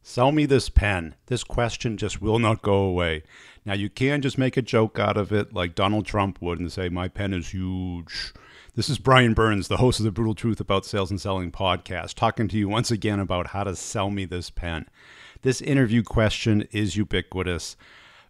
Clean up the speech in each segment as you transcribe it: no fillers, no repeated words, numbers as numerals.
Sell me this pen. This question just will not go away. Now, you can just make a joke out of it like Donald Trump would and say, my pen is huge. This is Brian Burns, the host of the Brutal Truth About Sales and Selling podcast, talking to you once again about how to sell me this pen. This interview question is ubiquitous.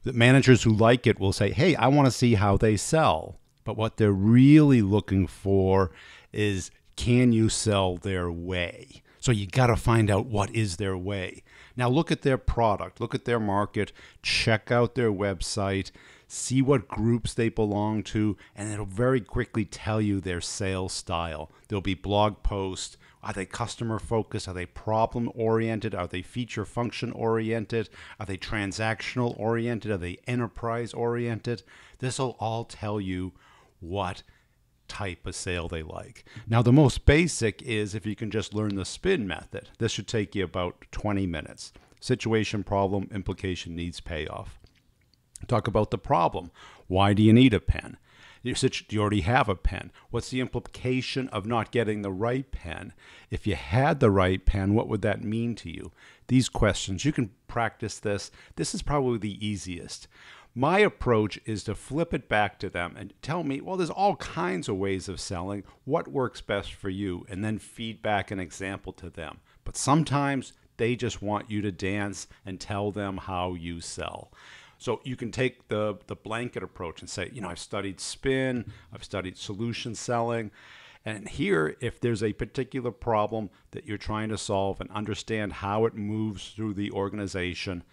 The managers who like it will say, hey, I want to see how they sell. But what they're really looking for is, can you sell their way? So you got to find out what is their way. Now look at their product, look at their market, check out their website, see what groups they belong to, and it'll very quickly tell you their sales style. There'll be blog posts. Are they customer focused? Are they problem oriented? Are they feature function oriented? Are they transactional oriented? Are they enterprise oriented? This will all tell you what type of sale they like. Now, the most basic is if you can just learn the SPIN method. This should take you about 20 minutes. Situation, problem, implication, needs, payoff. Talk about the problem. Why do you need a pen? Do you already have a pen? What's the implication of not getting the right pen? If you had the right pen, what would that mean to you? These questions, you can practice this. This is probably the easiest. My approach is to flip it back to them and tell me, well, there's all kinds of ways of selling. What works best for you? And then feed back an example to them. But sometimes they just want you to dance and tell them how you sell. So you can take the blanket approach and say, I've studied spin, I've studied solution selling. And here, if there's a particular problem that you're trying to solve and understand how it moves through the organization,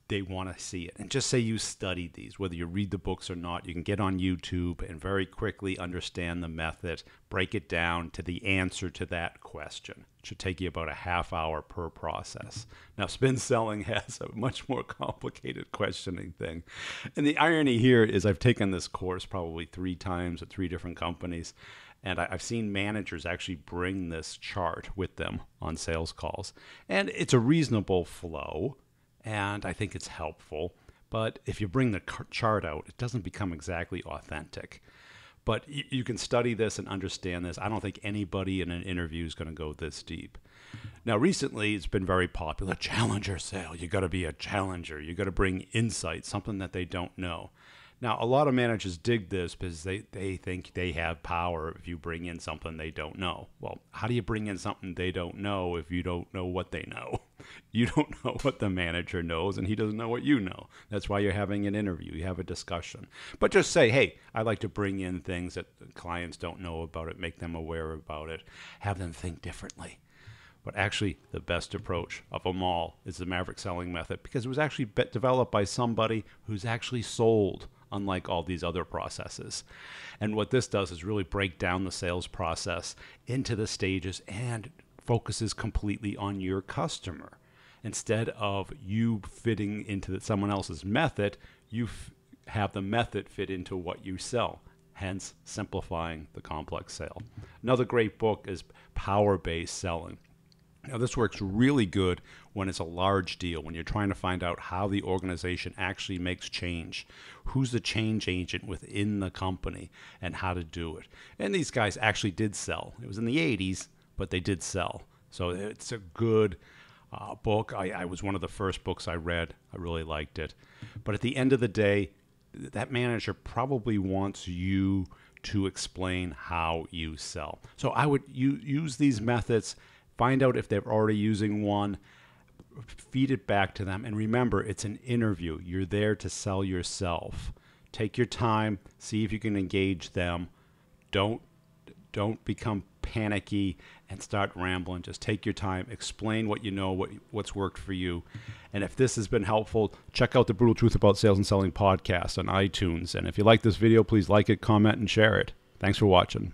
they want to see it. And just say you studied these, whether you read the books or not. You can get on YouTube and very quickly understand the method, break it down to the answer to that question. It should take you about a half hour per process. Now, spin selling has a much more complicated questioning thing. And the irony here is I've taken this course probably 3 times at 3 different companies. And I've seen managers actually bring this chart with them on sales calls. And it's a reasonable flow. And I think it's helpful. But if you bring the chart out, it doesn't become exactly authentic. But you can study this and understand this. I don't think anybody in an interview is going to go this deep. Now, recently, it's been very popular. Challenger sale. You got to be a challenger. You got to bring insight, something that they don't know. Now, a lot of managers dig this because they think they have power if you bring in something they don't know. Well, how do you bring in something they don't know if you don't know what they know? You don't know what the manager knows, and he doesn't know what you know. That's why you're having an interview. You have a discussion. But just say, hey, I'd like to bring in things that clients don't know about it, make them aware about it, have them think differently. But actually, the best approach of them all is the Maverick selling method because it was actually developed by somebody who's actually sold, unlike all these other processes. And what this does is really break down the sales process into the stages and focuses completely on your customer. Instead of you fitting into someone else's method, you have the method fit into what you sell, hence simplifying the complex sale. Another great book is Power-Based Selling. Now, this works really good when it's a large deal, when you're trying to find out how the organization actually makes change, who's the change agent within the company, and how to do it. And these guys actually did sell. It was in the 80s, but they did sell. So it's a good book. I was one of the first books I read. I really liked it. But at the end of the day, that manager probably wants you to explain how you sell. So I would use these methods. Find out if they're already using one, feed it back to them. And remember, it's an interview. You're there to sell yourself. Take your time, see if you can engage them. Don't become panicky and start rambling. Just take your time, explain what you know, what's worked for you. And if this has been helpful, check out the Brutal Truth About Sales and Selling podcast on iTunes. And if you like this video, please like it, comment, and share it. Thanks for watching.